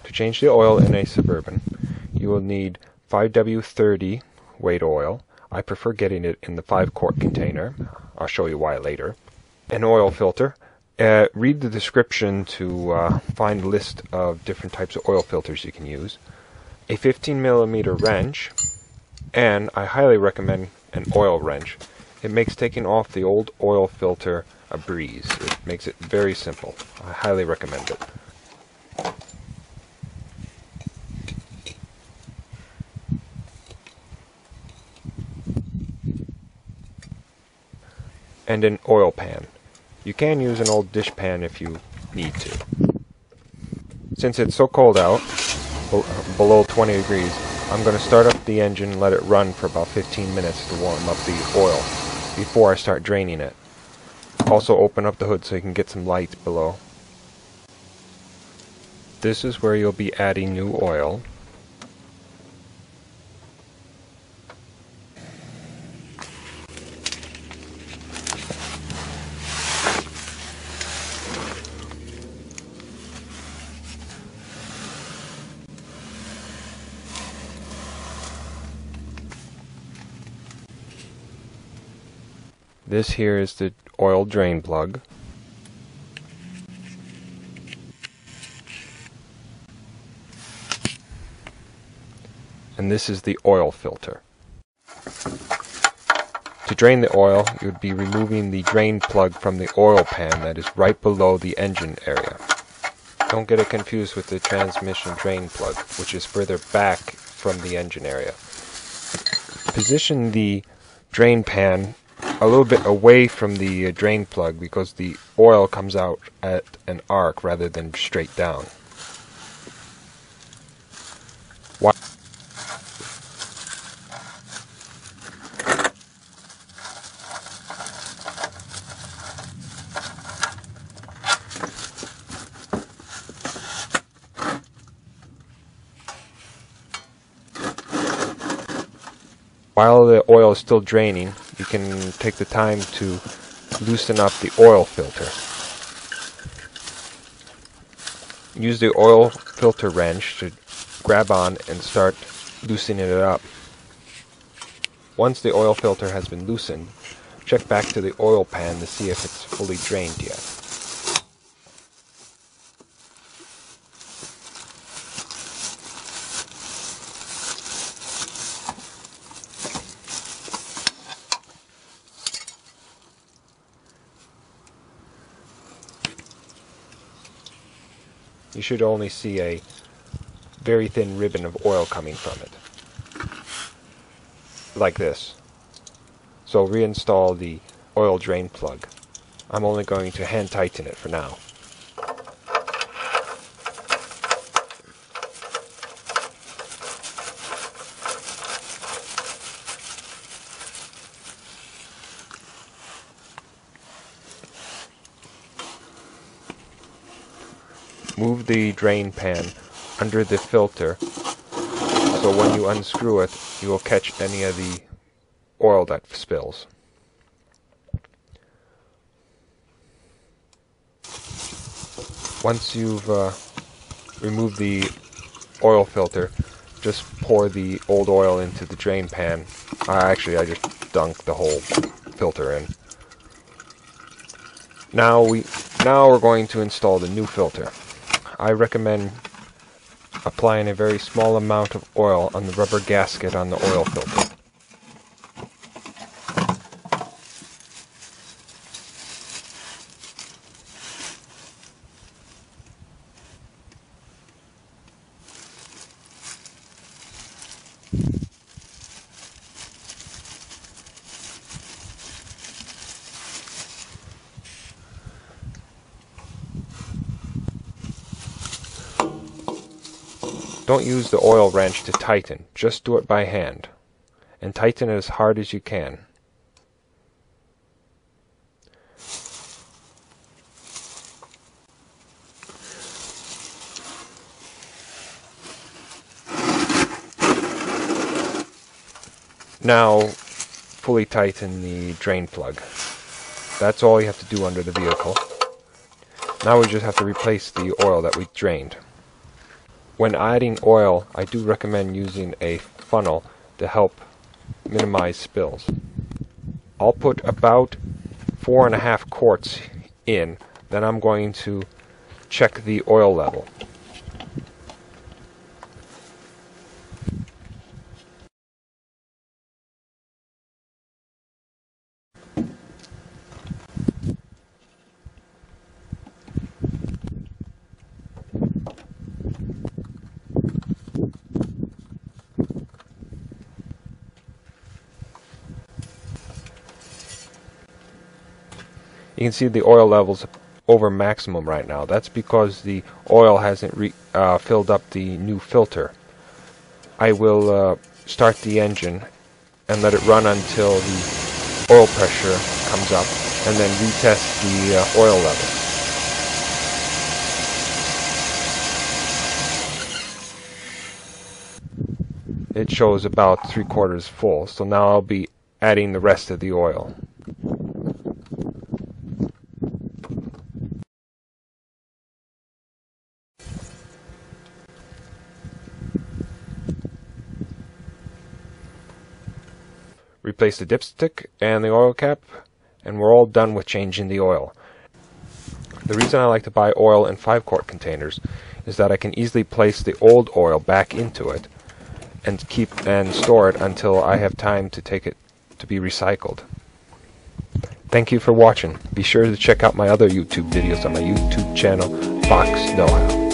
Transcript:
To change the oil in a Suburban, you will need 5W30 weight oil. I prefer getting it in the 5-quart container. I'll show you why later. An oil filter. Read the description to find a list of different types of oil filters you can use. A 15mm wrench, and I highly recommend an oil wrench. It makes taking off the old oil filter a breeze. It makes it very simple. I highly recommend it. And an oil pan. You can use an old dish pan if you need to. Since it's so cold out, below 20 degrees, I'm going to start up the engine and let it run for about 15 minutes to warm up the oil before I start draining it. Also open up the hood so you can get some light below. This is where you'll be adding new oil. This here is the oil drain plug. And this is the oil filter. To drain the oil, you would be removing the drain plug from the oil pan that is right below the engine area. Don't get it confused with the transmission drain plug, which is further back from the engine area. Position the drain pan a little bit away from the drain plug because the oil comes out at an arc rather than straight down. While the oil is still draining, you can take the time to loosen up the oil filter. Use the oil filter wrench to grab on and start loosening it up. Once the oil filter has been loosened, check back to the oil pan to see if it's fully drained yet. You should only see a very thin ribbon of oil coming from it. Like this. So reinstall the oil drain plug. I'm only going to hand tighten it for now. Move the drain pan under the filter so when you unscrew it, you will catch any of the oil that spills. Once you've removed the oil filter, just pour the old oil into the drain pan. Actually, I just dunked the whole filter in. Now we're going to install the new filter. I recommend applying a very small amount of oil on the rubber gasket on the oil filter. Don't use the oil wrench to tighten, just do it by hand, and tighten it as hard as you can. Now, fully tighten the drain plug. That's all you have to do under the vehicle. Now we just have to replace the oil that we drained. when adding oil, I do recommend using a funnel to help minimize spills. I'll put about 4.5 quarts in, then I'm going to check the oil level. You can see the oil levels over maximum right now. That's because the oil hasn't filled up the new filter. I will start the engine and let it run until the oil pressure comes up, and then retest the oil level. It shows about 3/4 full, so now I'll be adding the rest of the oil. Replace the dipstick and the oil cap, and we're all done with changing the oil. The reason I like to buy oil in 5-quart containers is that I can easily place the old oil back into it and store it until I have time to take it to be recycled. Thank you for watching. Be sure to check out my other YouTube videos on my YouTube channel, Fox Know How.